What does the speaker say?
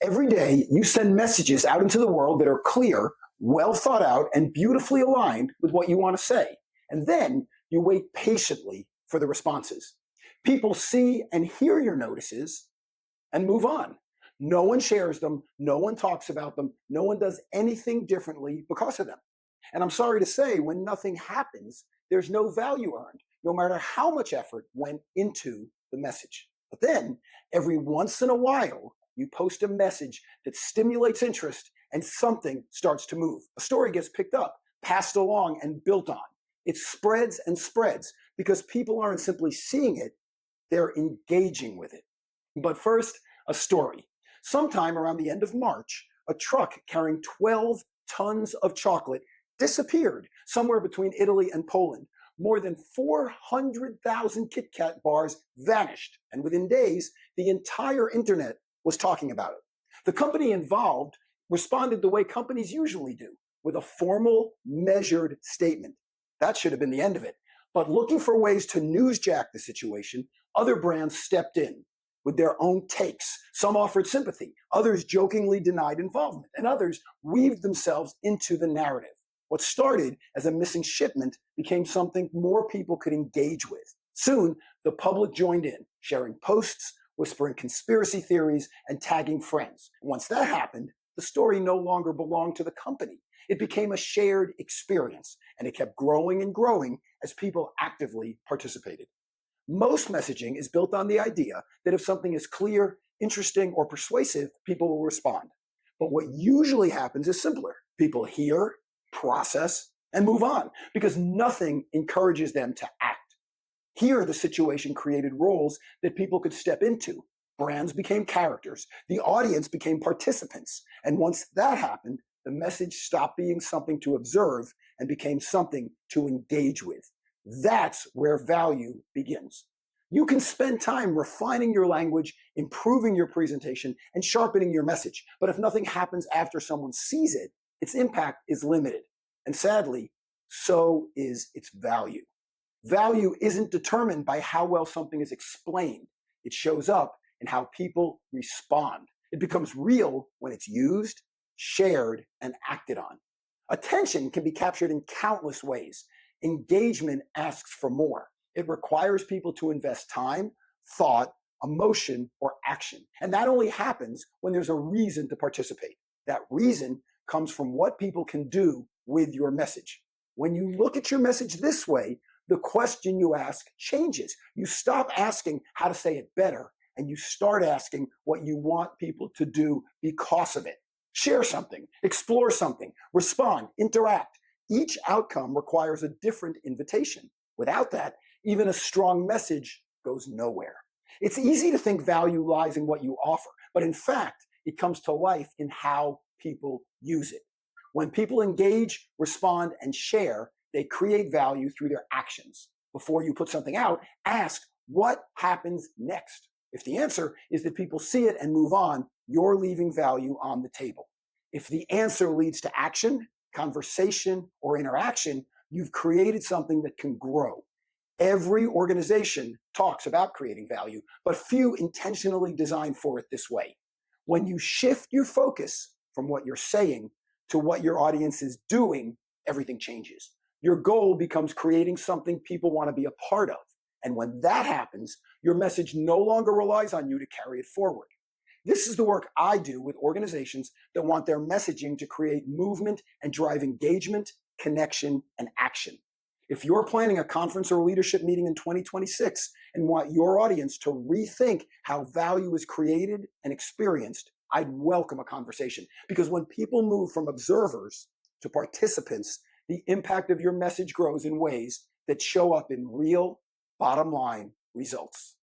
Every day, you send messages out into the world that are clear, well thought out, and beautifully aligned with what you want to say. And then you wait patiently for the responses. People see and hear your notices and move on. No one shares them, no one talks about them, no one does anything differently because of them. And I'm sorry to say, when nothing happens, there's no value earned, no matter how much effort went into the message. But then, every once in a while, you post a message that stimulates interest and something starts to move. A story gets picked up, passed along, and built on. It spreads and spreads because people aren't simply seeing it, they're engaging with it. But first, a story. Sometime around the end of March, a truck carrying 12 tons of chocolate disappeared somewhere between Italy and Poland. More than 400,000 Kit Kat bars vanished, and within days, the entire internet was talking about it. The company involved responded the way companies usually do, with a formal, measured statement. That should have been the end of it. But looking for ways to newsjack the situation, other brands stepped in with their own takes. Some offered sympathy, others jokingly denied involvement, and others weaved themselves into the narrative. What started as a missing shipment became something more people could engage with. Soon, the public joined in, sharing posts, whispering conspiracy theories, and tagging friends. Once that happened, the story no longer belonged to the company. It became a shared experience, and it kept growing and growing as people actively participated. Most messaging is built on the idea that if something is clear, interesting, or persuasive, people will respond. But what usually happens is simpler. People hear, process, and move on because nothing encourages them to act. Here, the situation created roles that people could step into. Brands became characters. The audience became participants. And once that happened, the message stopped being something to observe and became something to engage with. That's where value begins. You can spend time refining your language, improving your presentation, and sharpening your message. But if nothing happens after someone sees it, its impact is limited. And sadly, so is its value. Value isn't determined by how well something is explained. It shows up in how people respond. It becomes real when it's used, shared, and acted on. Attention can be captured in countless ways. Engagement asks for more. It requires people to invest time, thought, emotion, or action. And that only happens when there's a reason to participate. That reason comes from what people can do with your message. When you look at your message this way, the question you ask changes. You stop asking how to say it better, and you start asking what you want people to do because of it. Share something, explore something, respond, interact. Each outcome requires a different invitation. Without that, even a strong message goes nowhere. It's easy to think value lies in what you offer, but in fact, it comes to life in how people use it. When people engage, respond, and share, they create value through their actions. Before you put something out, ask what happens next. If the answer is that people see it and move on, you're leaving value on the table. If the answer leads to action, conversation, or interaction, you've created something that can grow. Every organization talks about creating value, but few intentionally design for it this way. When you shift your focus from what you're saying to what your audience is doing, everything changes. Your goal becomes creating something people want to be a part of. And when that happens, your message no longer relies on you to carry it forward. This is the work I do with organizations that want their messaging to create movement and drive engagement, connection, and action. If you're planning a conference or leadership meeting in 2026 and want your audience to rethink how value is created and experienced, I'd welcome a conversation. Because when people move from observers to participants, the impact of your message grows in ways that show up in real, bottom line results.